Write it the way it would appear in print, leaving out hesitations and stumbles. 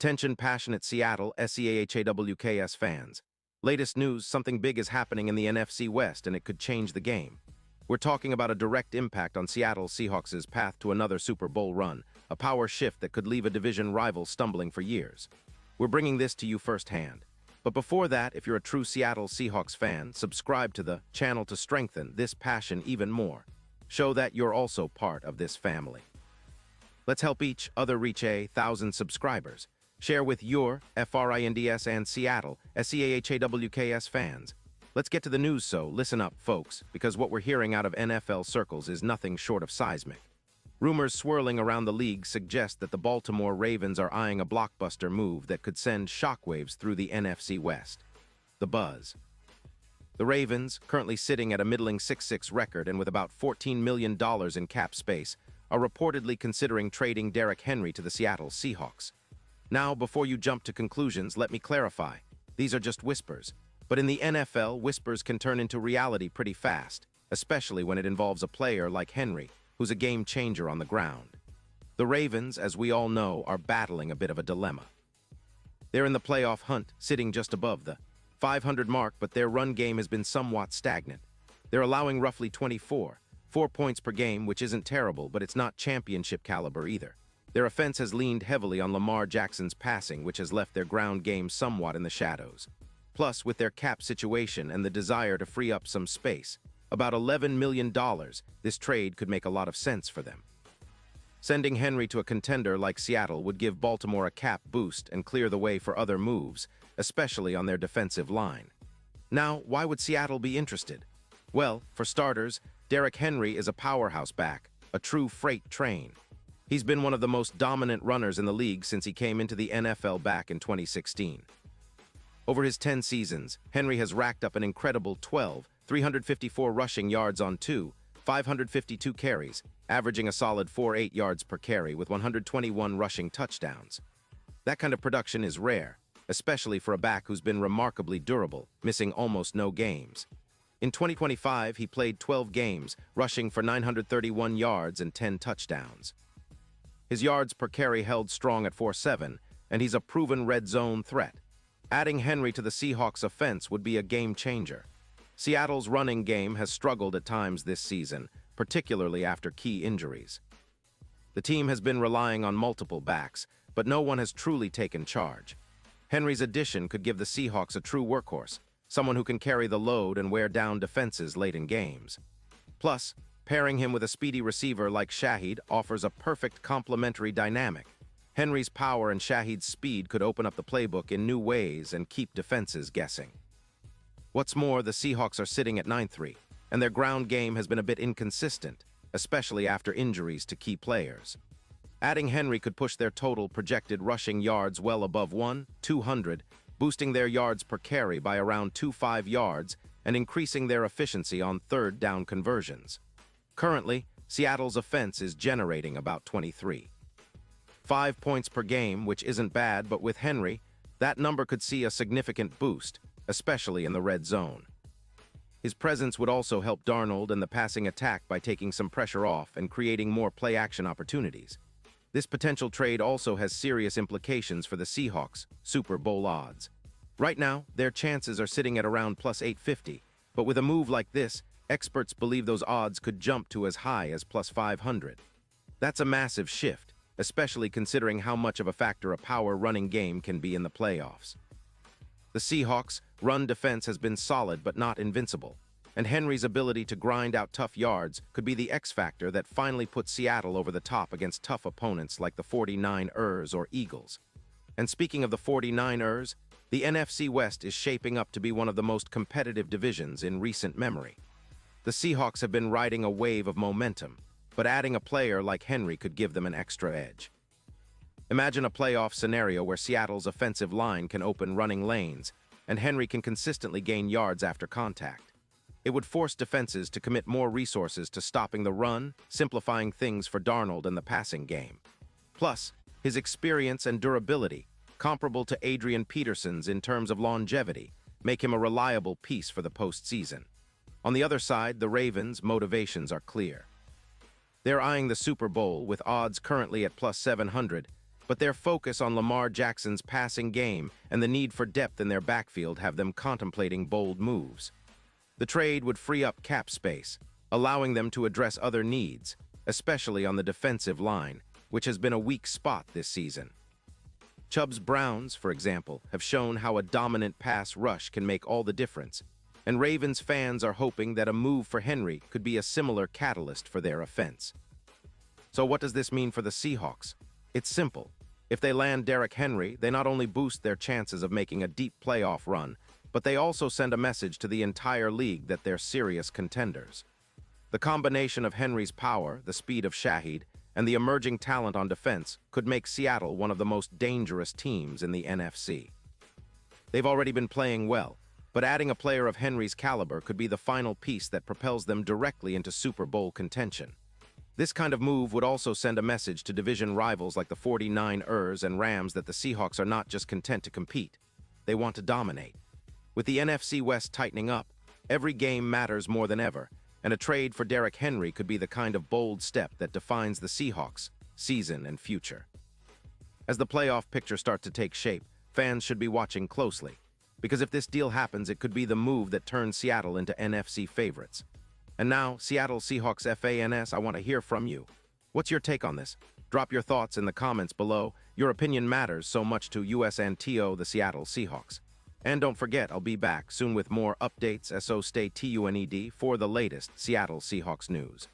Attention passionate Seattle Seahawks fans. Latest news, something big is happening in the NFC West and it could change the game. We're talking about a direct impact on Seattle Seahawks' path to another Super Bowl run, a power shift that could leave a division rival stumbling for years. We're bringing this to you firsthand. But before that, if you're a true Seattle Seahawks fan, subscribe to the channel to strengthen this passion even more. Show that you're also part of this family. Let's help each other reach 1,000 subscribers. Share with your FRINDS and Seattle SEAHAWKS fans. Let's get to the news, so listen up, folks, because what we're hearing out of NFL circles is nothing short of seismic. Rumors swirling around the league suggest that the Baltimore Ravens are eyeing a blockbuster move that could send shockwaves through the NFC West. The buzz. The Ravens, currently sitting at a middling 6-6 record and with about $14 million in cap space, are reportedly considering trading Derrick Henry to the Seattle Seahawks. Now, before you jump to conclusions, let me clarify. These are just whispers. But in the NFL, whispers can turn into reality pretty fast, especially when it involves a player like Henry, who's a game changer on the ground. The Ravens, as we all know, are battling a bit of a dilemma. They're in the playoff hunt, sitting just above the 500 mark, but their run game has been somewhat stagnant. They're allowing roughly 4 points per game, which isn't terrible, but it's not championship caliber either. Their offense has leaned heavily on Lamar Jackson's passing, which has left their ground game somewhat in the shadows. Plus, with their cap situation and the desire to free up some space, about $11 million, this trade could make a lot of sense for them. Sending Henry to a contender like Seattle would give Baltimore a cap boost and clear the way for other moves, especially on their defensive line. Now, why would Seattle be interested? Well, for starters, Derrick Henry is a powerhouse back, a true freight train. He's been one of the most dominant runners in the league since he came into the NFL back in 2016. Over his 10 seasons, Henry has racked up an incredible 354 rushing yards on 552 carries, averaging a solid 4.8 yards per carry with 121 rushing touchdowns. That kind of production is rare, especially for a back who's been remarkably durable, missing almost no games. In 2025, he played 12 games, rushing for 931 yards and 10 touchdowns. His yards per carry held strong at 4.7, and he's a proven red zone threat. Adding Henry to the Seahawks' offense would be a game changer. Seattle's running game has struggled at times this season, particularly after key injuries. The team has been relying on multiple backs, but no one has truly taken charge. Henry's addition could give the Seahawks a true workhorse, someone who can carry the load and wear down defenses late in games. Plus, pairing him with a speedy receiver like Shaheed offers a perfect complementary dynamic. Henry's power and Shaheed's speed could open up the playbook in new ways and keep defenses guessing. What's more, the Seahawks are sitting at 9-3, and their ground game has been a bit inconsistent, especially after injuries to key players. Adding Henry could push their total projected rushing yards well above 200, boosting their yards per carry by around 2.5 yards and increasing their efficiency on third down conversions. Currently, Seattle's offense is generating about 23. 5 points per game, which isn't bad, but with Henry, that number could see a significant boost, especially in the red zone. His presence would also help Darnold and the passing attack by taking some pressure off and creating more play-action opportunities. This potential trade also has serious implications for the Seahawks' Super Bowl odds. Right now, their chances are sitting at around plus 850, but with a move like this, experts believe those odds could jump to as high as plus 500. That's a massive shift, especially considering how much of a factor a power running game can be in the playoffs. The Seahawks' run defense has been solid but not invincible, and Henry's ability to grind out tough yards could be the X factor that finally puts Seattle over the top against tough opponents like the 49ers or Eagles. And speaking of the 49ers, the NFC West is shaping up to be one of the most competitive divisions in recent memory. The Seahawks have been riding a wave of momentum, but adding a player like Henry could give them an extra edge. Imagine a playoff scenario where Seattle's offensive line can open running lanes, and Henry can consistently gain yards after contact. It would force defenses to commit more resources to stopping the run, simplifying things for Darnold and the passing game. Plus, his experience and durability, comparable to Adrian Peterson's in terms of longevity, make him a reliable piece for the postseason. On the other side, the Ravens' motivations are clear. They're eyeing the Super Bowl with odds currently at plus 700, but their focus on Lamar Jackson's passing game and the need for depth in their backfield have them contemplating bold moves. The trade would free up cap space, allowing them to address other needs, especially on the defensive line, which has been a weak spot this season. Chubb's Browns, for example, have shown how a dominant pass rush can make all the difference, and Ravens fans are hoping that a move for Henry could be a similar catalyst for their offense. So what does this mean for the Seahawks? It's simple. If they land Derrick Henry, they not only boost their chances of making a deep playoff run, but they also send a message to the entire league that they're serious contenders. The combination of Henry's power, the speed of Shaheed, and the emerging talent on defense could make Seattle one of the most dangerous teams in the NFC. They've already been playing well, but adding a player of Henry's caliber could be the final piece that propels them directly into Super Bowl contention. This kind of move would also send a message to division rivals like the 49ers and Rams that the Seahawks are not just content to compete. They want to dominate. With the NFC West tightening up, every game matters more than ever, and a trade for Derrick Henry could be the kind of bold step that defines the Seahawks' season and future. As the playoff picture starts to take shape, fans should be watching closely, because if this deal happens, it could be the move that turns Seattle into NFC favorites. And now, Seattle Seahawks fans, I want to hear from you. What's your take on this? Drop your thoughts in the comments below. Your opinion matters so much to US and TO, the Seattle Seahawks. And don't forget, I'll be back soon with more updates, so stay tuned for the latest Seattle Seahawks news.